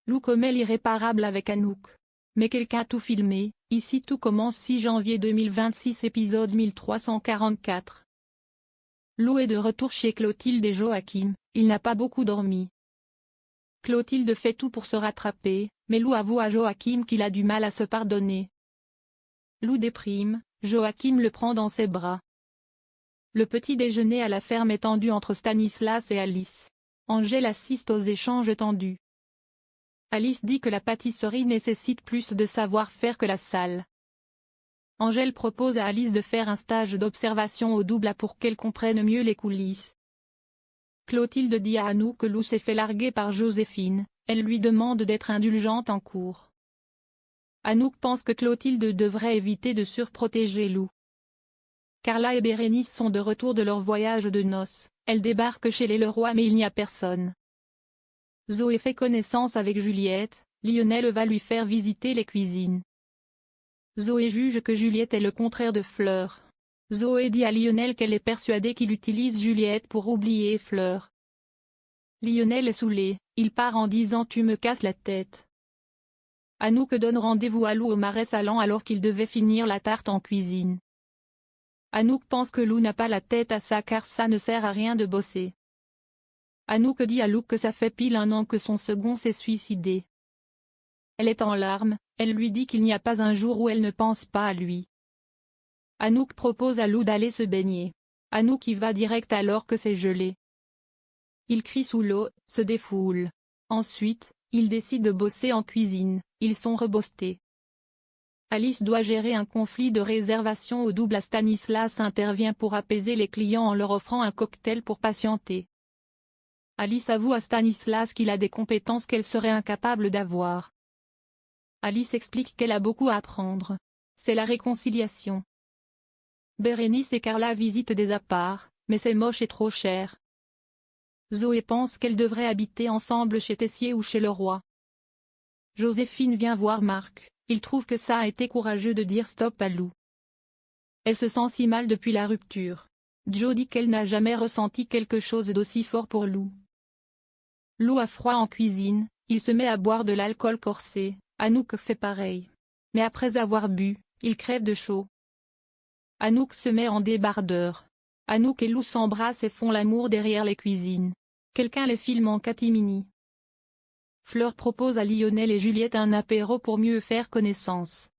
Lou commet l'irréparable avec Anouk. Mais quelqu'un a tout filmé. Ici tout commence 6 janvier 2026 épisode 1344. Lou est de retour chez Clotilde et Joachim, il n'a pas beaucoup dormi. Clotilde fait tout pour se rattraper, mais Lou avoue à Joachim qu'il a du mal à se pardonner. Lou déprime, Joachim le prend dans ses bras. Le petit déjeuner à la ferme est tendu entre Stanislas et Alice. Angèle assiste aux échanges tendus. Alice dit que la pâtisserie nécessite plus de savoir-faire que la salle. Angèle propose à Alice de faire un stage d'observation au double pour qu'elle comprenne mieux les coulisses. Clotilde dit à Anouk que Lou s'est fait larguer par Joséphine, elle lui demande d'être indulgente en cours. Anouk pense que Clotilde devrait éviter de surprotéger Lou. Carla et Bérénice sont de retour de leur voyage de noces, elles débarquent chez les Leroy mais il n'y a personne. Zoé fait connaissance avec Juliette, Lionel va lui faire visiter les cuisines. Zoé juge que Juliette est le contraire de Fleur. Zoé dit à Lionel qu'elle est persuadée qu'il utilise Juliette pour oublier Fleur. Lionel est saoulé, il part en disant « tu me casses la tête ». Anouk donne rendez-vous à Lou au marais salant alors qu'il devait finir la tarte en cuisine. Anouk pense que Lou n'a pas la tête à ça car ça ne sert à rien de bosser. Anouk dit à Lou que ça fait pile 1 an que son second s'est suicidé. Elle est en larmes, elle lui dit qu'il n'y a pas un jour où elle ne pense pas à lui. Anouk propose à Lou d'aller se baigner. Anouk y va direct alors que c'est gelé. Il crie sous l'eau, se défoule. Ensuite, ils décident de bosser en cuisine, ils sont rebostés. Alice doit gérer un conflit de réservation au double. Stanislas intervient pour apaiser les clients en leur offrant un cocktail pour patienter. Alice avoue à Stanislas qu'il a des compétences qu'elle serait incapable d'avoir. Alice explique qu'elle a beaucoup à apprendre. C'est la réconciliation. Bérénice et Carla visitent des apparts, mais c'est moche et trop cher. Zoé pense qu'elles devraient habiter ensemble chez Tessier ou chez Leroy. Joséphine vient voir Marc, il trouve que ça a été courageux de dire stop à Lou. Elle se sent si mal depuis la rupture. Jo dit qu'elle n'a jamais ressenti quelque chose d'aussi fort pour Lou. Lou a froid en cuisine, il se met à boire de l'alcool corsé, Anouk fait pareil. Mais après avoir bu, il crève de chaud. Anouk se met en débardeur. Anouk et Lou s'embrassent et font l'amour derrière les cuisines. Quelqu'un les filme en catimini. Fleur propose à Lionel et Juliette un apéro pour mieux faire connaissance.